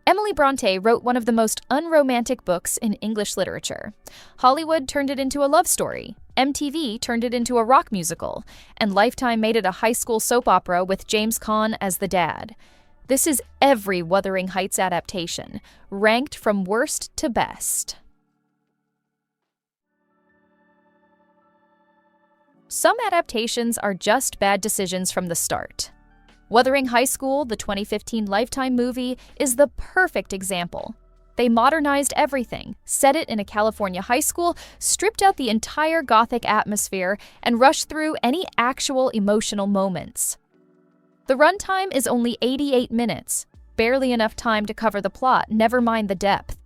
Emily Bronte wrote one of the most unromantic books in English literature. Hollywood turned it into a love story, MTV turned it into a rock musical, and Lifetime made it a high school soap opera with James Caan as the dad. This is every Wuthering Heights adaptation, ranked from worst to best. Some adaptations are just bad decisions from the start. Wuthering High School, the 2015 Lifetime movie, is the perfect example. They modernized everything, set it in a California high school, stripped out the entire Gothic atmosphere, and rushed through any actual emotional moments. The runtime is only 88 minutes, barely enough time to cover the plot, never mind the depth.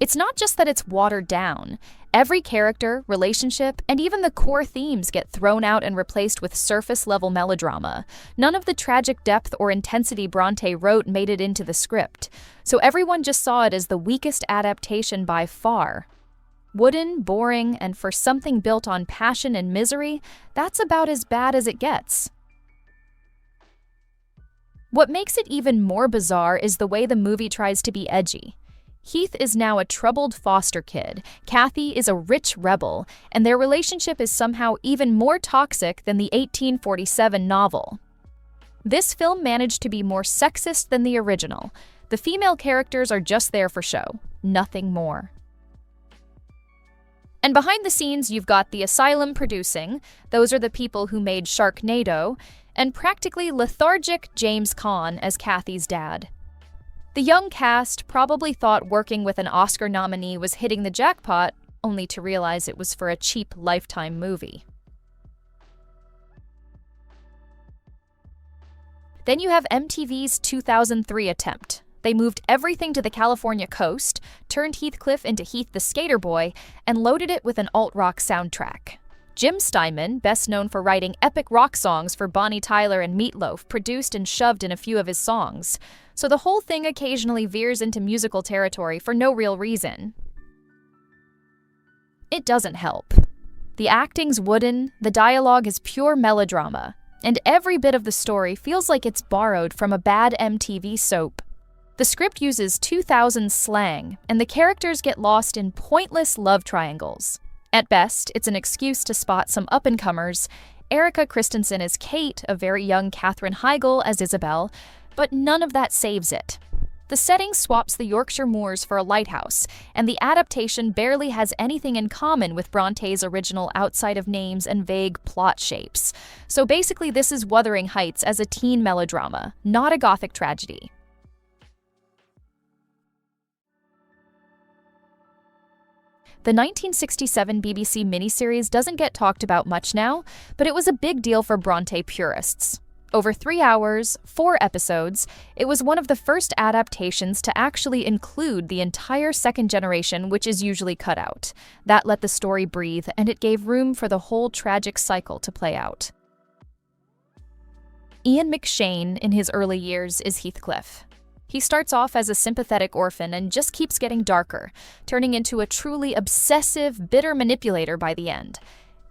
It's not just that it's watered down. Every character, relationship, and even the core themes get thrown out and replaced with surface-level melodrama. None of the tragic depth or intensity Bronte wrote made it into the script, so everyone just saw it as the weakest adaptation by far. Wooden, boring, and for something built on passion and misery, that's about as bad as it gets. What makes it even more bizarre is the way the movie tries to be edgy. Heath is now a troubled foster kid, Kathy is a rich rebel, and their relationship is somehow even more toxic than the 1847 novel. This film managed to be more sexist than the original. The female characters are just there for show, nothing more. And behind the scenes, you've got the asylum producing, those are the people who made Sharknado, and practically lethargic James Caan as Kathy's dad. The young cast probably thought working with an Oscar nominee was hitting the jackpot, only to realize it was for a cheap Lifetime movie. Then you have MTV's 2003 attempt. They moved everything to the California coast, turned Heathcliff into Heath the Skater Boy, and loaded it with an alt-rock soundtrack. Jim Steinman, best known for writing epic rock songs for Bonnie Tyler and Meat Loaf, produced and shoved in a few of his songs. So the whole thing occasionally veers into musical territory for no real reason. It doesn't help. The acting's wooden, the dialogue is pure melodrama, and every bit of the story feels like it's borrowed from a bad MTV soap. The script uses 2000s slang, and the characters get lost in pointless love triangles. At best, it's an excuse to spot some up-and-comers. Erika Christensen as Kate, a very young Katherine Heigl as Isabel, but none of that saves it. The setting swaps the Yorkshire moors for a lighthouse, and the adaptation barely has anything in common with Bronte's original outside of names and vague plot shapes. So basically, this is Wuthering Heights as a teen melodrama, not a Gothic tragedy. The 1967 BBC miniseries doesn't get talked about much now, but it was a big deal for Bronte purists. Over 3 hours, 4 episodes, it was one of the first adaptations to actually include the entire second generation, which is usually cut out. That let the story breathe, and it gave room for the whole tragic cycle to play out. Ian McShane, in his early years, is Heathcliff. He starts off as a sympathetic orphan and just keeps getting darker, turning into a truly obsessive, bitter manipulator by the end.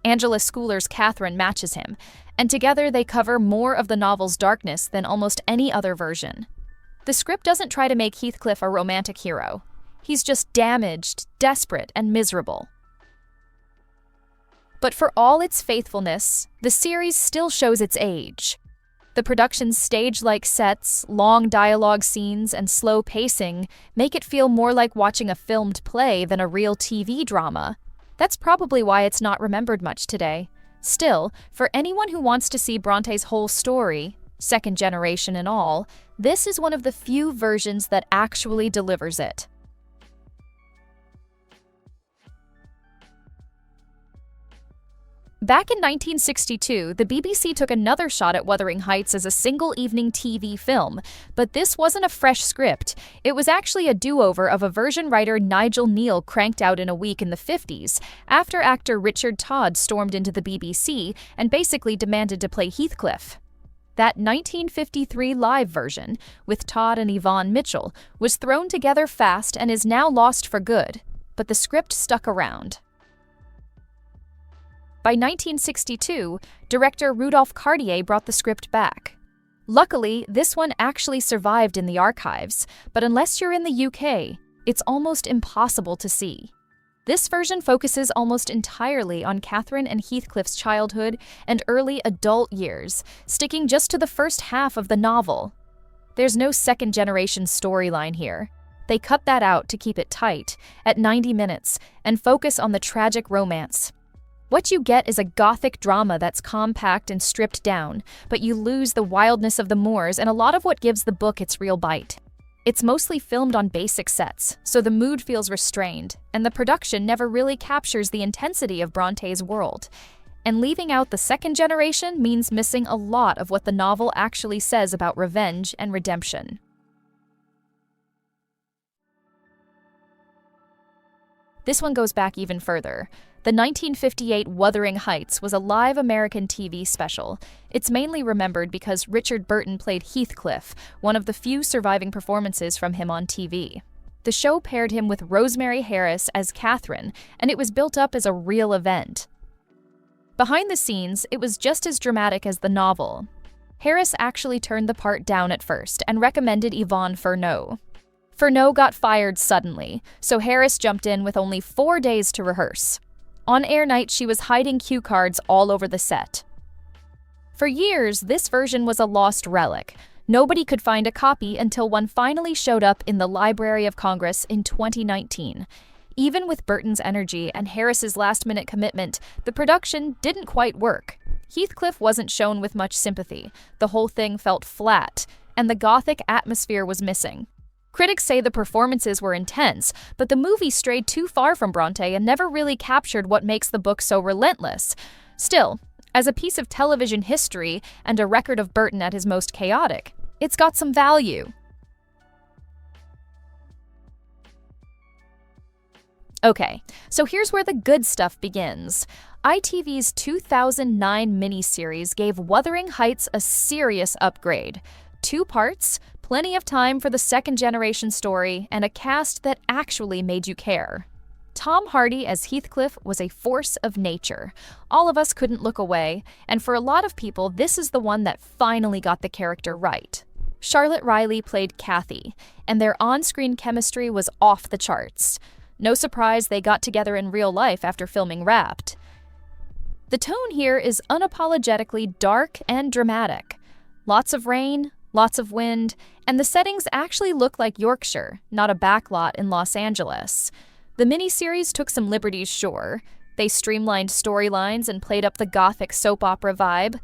Angela Schuyler's Catherine matches him, and together they cover more of the novel's darkness than almost any other version. The script doesn't try to make Heathcliff a romantic hero. He's just damaged, desperate, and miserable. But for all its faithfulness, the series still shows its age. The production's stage-like sets, long dialogue scenes, and slow pacing make it feel more like watching a filmed play than a real TV drama. That's probably why it's not remembered much today. Still, for anyone who wants to see Bronte's whole story, second generation and all, this is one of the few versions that actually delivers it. Back in 1962, the BBC took another shot at Wuthering Heights as a single-evening TV film, but this wasn't a fresh script. It was actually a do-over of a version writer Nigel Neal cranked out in a week in the 50s, after actor Richard Todd stormed into the BBC and basically demanded to play Heathcliff. That 1953 live version, with Todd and Yvonne Mitchell, was thrown together fast and is now lost for good, but the script stuck around. By 1962, director Rudolph Cartier brought the script back. Luckily, this one actually survived in the archives, but unless you're in the UK, it's almost impossible to see. This version focuses almost entirely on Catherine and Heathcliff's childhood and early adult years, sticking just to the first half of the novel. There's no second-generation storyline here. They cut that out to keep it tight, at 90 minutes, and focus on the tragic romance. What you get is a gothic drama that's compact and stripped down, but you lose the wildness of the moors and a lot of what gives the book its real bite. It's mostly filmed on basic sets, so the mood feels restrained, and the production never really captures the intensity of Bronte's world. And leaving out the second generation means missing a lot of what the novel actually says about revenge and redemption. This one goes back even further. The 1958 Wuthering Heights was a live American TV special. It's mainly remembered because Richard Burton played Heathcliff, one of the few surviving performances from him on TV. The show paired him with Rosemary Harris as Catherine, and it was built up as a real event. Behind the scenes, it was just as dramatic as the novel. Harris actually turned the part down at first and recommended Yvonne Furneaux. Furneaux got fired suddenly, so Harris jumped in with only 4 days to rehearse. On air night, she was hiding cue cards all over the set. For years, this version was a lost relic. Nobody could find a copy until one finally showed up in the Library of Congress in 2019. Even with Burton's energy and Harris's last-minute commitment, the production didn't quite work. Heathcliff wasn't shown with much sympathy. The whole thing felt flat, and the gothic atmosphere was missing. Critics say the performances were intense, but the movie strayed too far from Bronte and never really captured what makes the book so relentless. Still, as a piece of television history and a record of Burton at his most chaotic, it's got some value. Okay, so here's where the good stuff begins. ITV's 2009 miniseries gave Wuthering Heights a serious upgrade. 2 parts, plenty of time for the second-generation story, and a cast that actually made you care. Tom Hardy as Heathcliff was a force of nature. All of us couldn't look away, and for a lot of people, this is the one that finally got the character right. Charlotte Riley played Kathy, and their on-screen chemistry was off the charts. No surprise they got together in real life after filming Wrapped. The tone here is unapologetically dark and dramatic. Lots of rain, lots of wind, and the settings actually look like Yorkshire, not a backlot in Los Angeles. The miniseries took some liberties, sure. They streamlined storylines and played up the gothic soap opera vibe,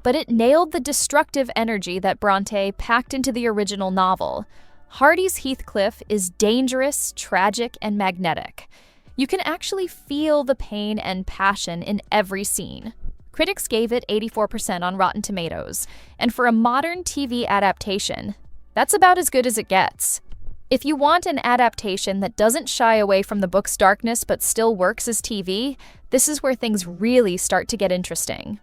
but it nailed the destructive energy that Bronte packed into the original novel. Hardy's Heathcliff is dangerous, tragic, and magnetic. You can actually feel the pain and passion in every scene. Critics gave it 84% on Rotten Tomatoes, and for a modern TV adaptation, that's about as good as it gets. If you want an adaptation that doesn't shy away from the book's darkness but still works as TV, this is where things really start to get interesting.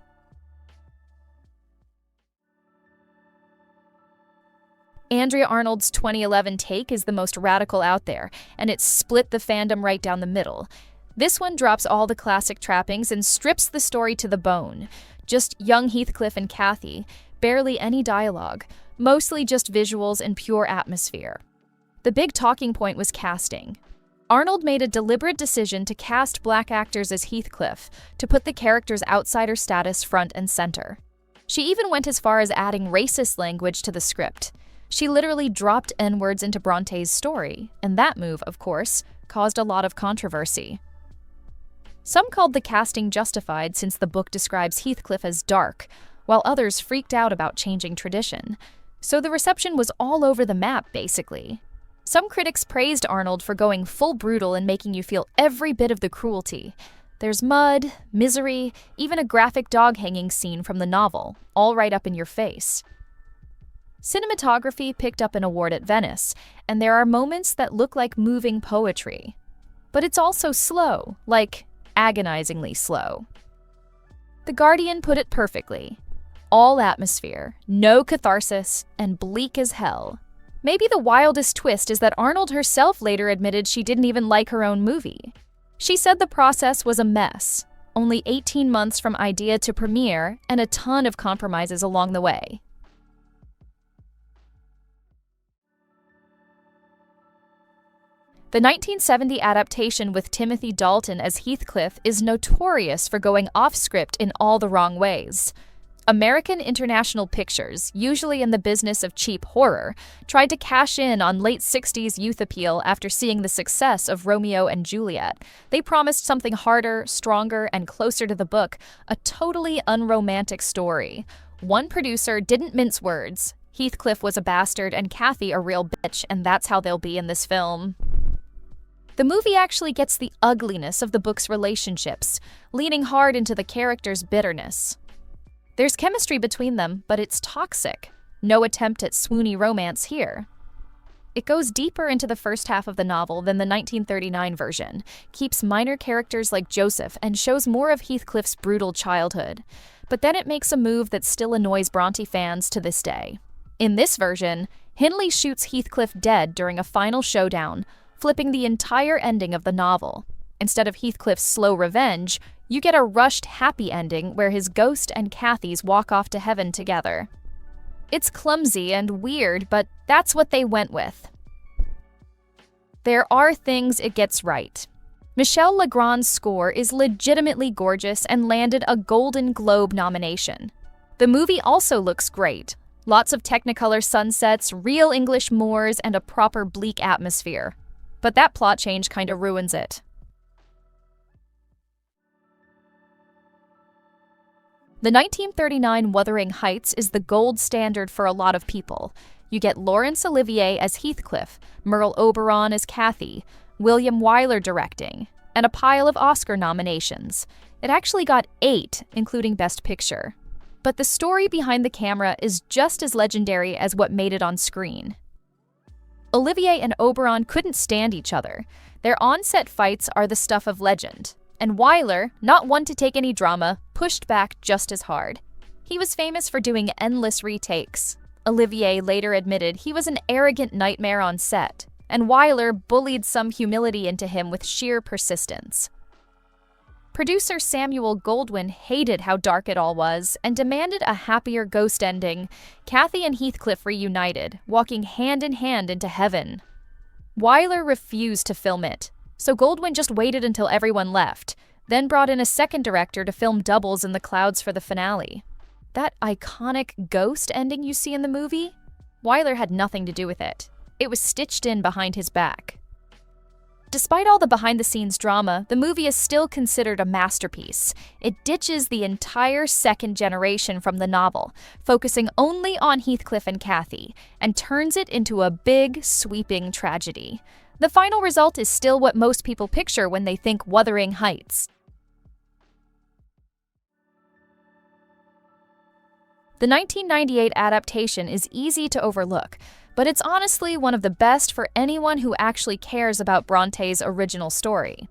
Andrea Arnold's 2011 take is the most radical out there, and it split the fandom right down the middle. This one drops all the classic trappings and strips the story to the bone. Just young Heathcliff and Kathy, barely any dialogue, mostly just visuals and pure atmosphere. The big talking point was casting. Arnold made a deliberate decision to cast black actors as Heathcliff, to put the character's outsider status front and center. She even went as far as adding racist language to the script. She literally dropped N-words into Bronte's story, and that move, of course, caused a lot of controversy. Some called the casting justified since the book describes Heathcliff as dark, while others freaked out about changing tradition. So the reception was all over the map, basically. Some critics praised Arnold for going full brutal and making you feel every bit of the cruelty. There's mud, misery, even a graphic dog hanging scene from the novel, all right up in your face. Cinematography picked up an award at Venice, and there are moments that look like moving poetry. But it's also slow, like agonizingly slow. The Guardian put it perfectly. All atmosphere, no catharsis, and bleak as hell. Maybe the wildest twist is that Arnold herself later admitted she didn't even like her own movie. She said the process was a mess, only 18 months from idea to premiere, and a ton of compromises along the way. The 1970 adaptation with Timothy Dalton as Heathcliff is notorious for going off-script in all the wrong ways. American International Pictures, usually in the business of cheap horror, tried to cash in on late 60s youth appeal after seeing the success of Romeo and Juliet. They promised something harder, stronger, and closer to the book, a totally unromantic story. One producer didn't mince words. Heathcliff was a bastard and Kathy a real bitch, and that's how they'll be in this film. The movie actually gets the ugliness of the book's relationships, leaning hard into the characters' bitterness. There's chemistry between them, but it's toxic. No attempt at swoony romance here. It goes deeper into the first half of the novel than the 1939 version, keeps minor characters like Joseph, and shows more of Heathcliff's brutal childhood. But then it makes a move that still annoys Bronte fans to this day. In this version, Hindley shoots Heathcliff dead during a final showdown, flipping the entire ending of the novel. Instead of Heathcliff's slow revenge, you get a rushed happy ending where his ghost and Kathy's walk off to heaven together. It's clumsy and weird, but that's what they went with. There are things it gets right. Michel Legrand's score is legitimately gorgeous and landed a Golden Globe nomination. The movie also looks great. Lots of Technicolor sunsets, real English moors, and a proper bleak atmosphere. But that plot change kinda ruins it. The 1939 Wuthering Heights is the gold standard for a lot of people. You get Laurence Olivier as Heathcliff, Merle Oberon as Kathy, William Wyler directing, and a pile of Oscar nominations. It actually got 8, including Best Picture. But the story behind the camera is just as legendary as what made it on screen. Olivier and Oberon couldn't stand each other. Their on-set fights are the stuff of legend. And Wyler, not one to take any drama, pushed back just as hard. He was famous for doing endless retakes. Olivier later admitted he was an arrogant nightmare on set, and Wyler bullied some humility into him with sheer persistence. Producer Samuel Goldwyn hated how dark it all was and demanded a happier ghost ending. Kathy and Heathcliff reunited, walking hand in hand into heaven. Wyler refused to film it, so Goldwyn just waited until everyone left, then brought in a second director to film doubles in the clouds for the finale. That iconic ghost ending you see in the movie? Wyler had nothing to do with it. It was stitched in behind his back. Despite all the behind-the-scenes drama, the movie is still considered a masterpiece. It ditches the entire second generation from the novel, focusing only on Heathcliff and Kathy, and turns it into a big, sweeping tragedy. The final result is still what most people picture when they think Wuthering Heights. The 1998 adaptation is easy to overlook, but it's honestly one of the best for anyone who actually cares about Bronte's original story.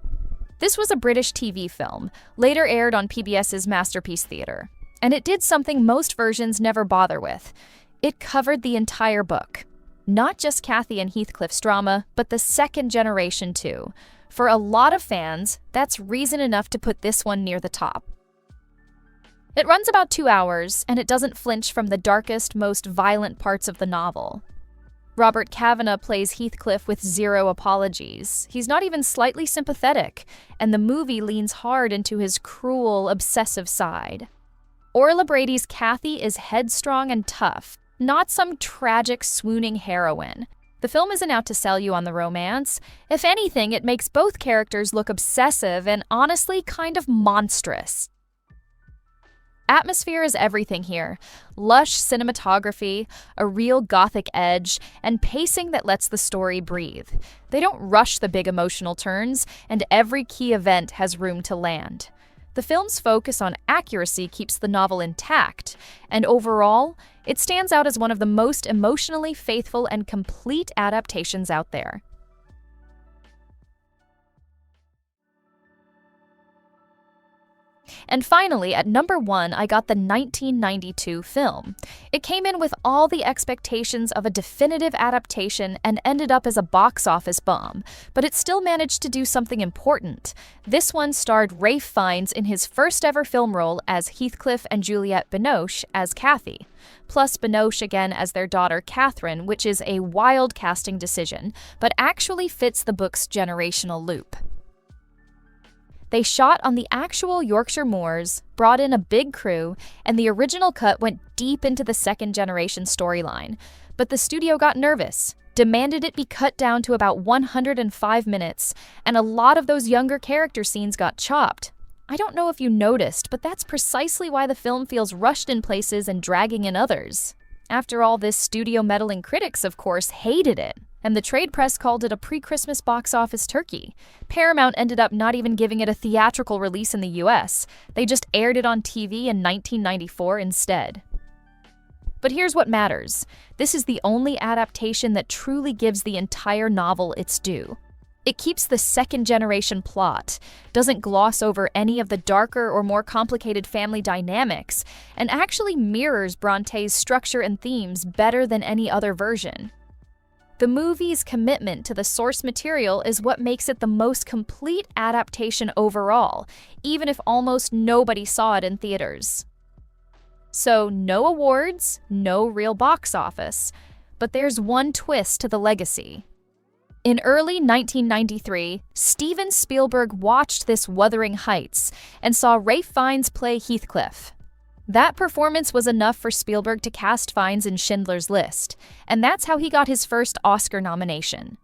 This was a British TV film, later aired on PBS's Masterpiece Theatre, and it did something most versions never bother with. It covered the entire book. Not just Kathy and Heathcliff's drama, but the second generation too. For a lot of fans, that's reason enough to put this one near the top. It runs about 2 hours, and it doesn't flinch from the darkest, most violent parts of the novel. Robert Kavanagh plays Heathcliff with zero apologies. He's not even slightly sympathetic, and the movie leans hard into his cruel, obsessive side. Orla Brady's Kathy is headstrong and tough, not some tragic, swooning heroine. The film isn't out to sell you on the romance. If anything, it makes both characters look obsessive and honestly kind of monstrous. Atmosphere is everything here. Lush cinematography, a real gothic edge, and pacing that lets the story breathe. They don't rush the big emotional turns, and every key event has room to land. The film's focus on accuracy keeps the novel intact, and overall, it stands out as one of the most emotionally faithful and complete adaptations out there. And finally, at number 1, I got the 1992 film. It came in with all the expectations of a definitive adaptation and ended up as a box office bomb, but it still managed to do something important. This one starred Ralph Fiennes in his first ever film role as Heathcliff and Juliette Binoche as Kathy, plus Binoche again as their daughter Catherine, which is a wild casting decision, but actually fits the book's generational loop. They shot on the actual Yorkshire moors, brought in a big crew, and the original cut went deep into the second-generation storyline. But the studio got nervous, demanded it be cut down to about 105 minutes, and a lot of those younger character scenes got chopped. I don't know if you noticed, but that's precisely why the film feels rushed in places and dragging in others. After all, this studio-meddling critics, of course, hated it, and the trade press called it a pre-Christmas box office turkey. Paramount ended up not even giving it a theatrical release in the US. They just aired it on TV in 1994 instead. But here's what matters. This is the only adaptation that truly gives the entire novel its due. It keeps the second-generation plot, doesn't gloss over any of the darker or more complicated family dynamics, and actually mirrors Bronte's structure and themes better than any other version. The movie's commitment to the source material is what makes it the most complete adaptation overall, even if almost nobody saw it in theaters. So, no awards, no real box office, but there's one twist to the legacy. In early 1993, Steven Spielberg watched this Wuthering Heights and saw Ralph Fiennes play Heathcliff. That performance was enough for Spielberg to cast Fiennes in Schindler's List, and that's how he got his first Oscar nomination.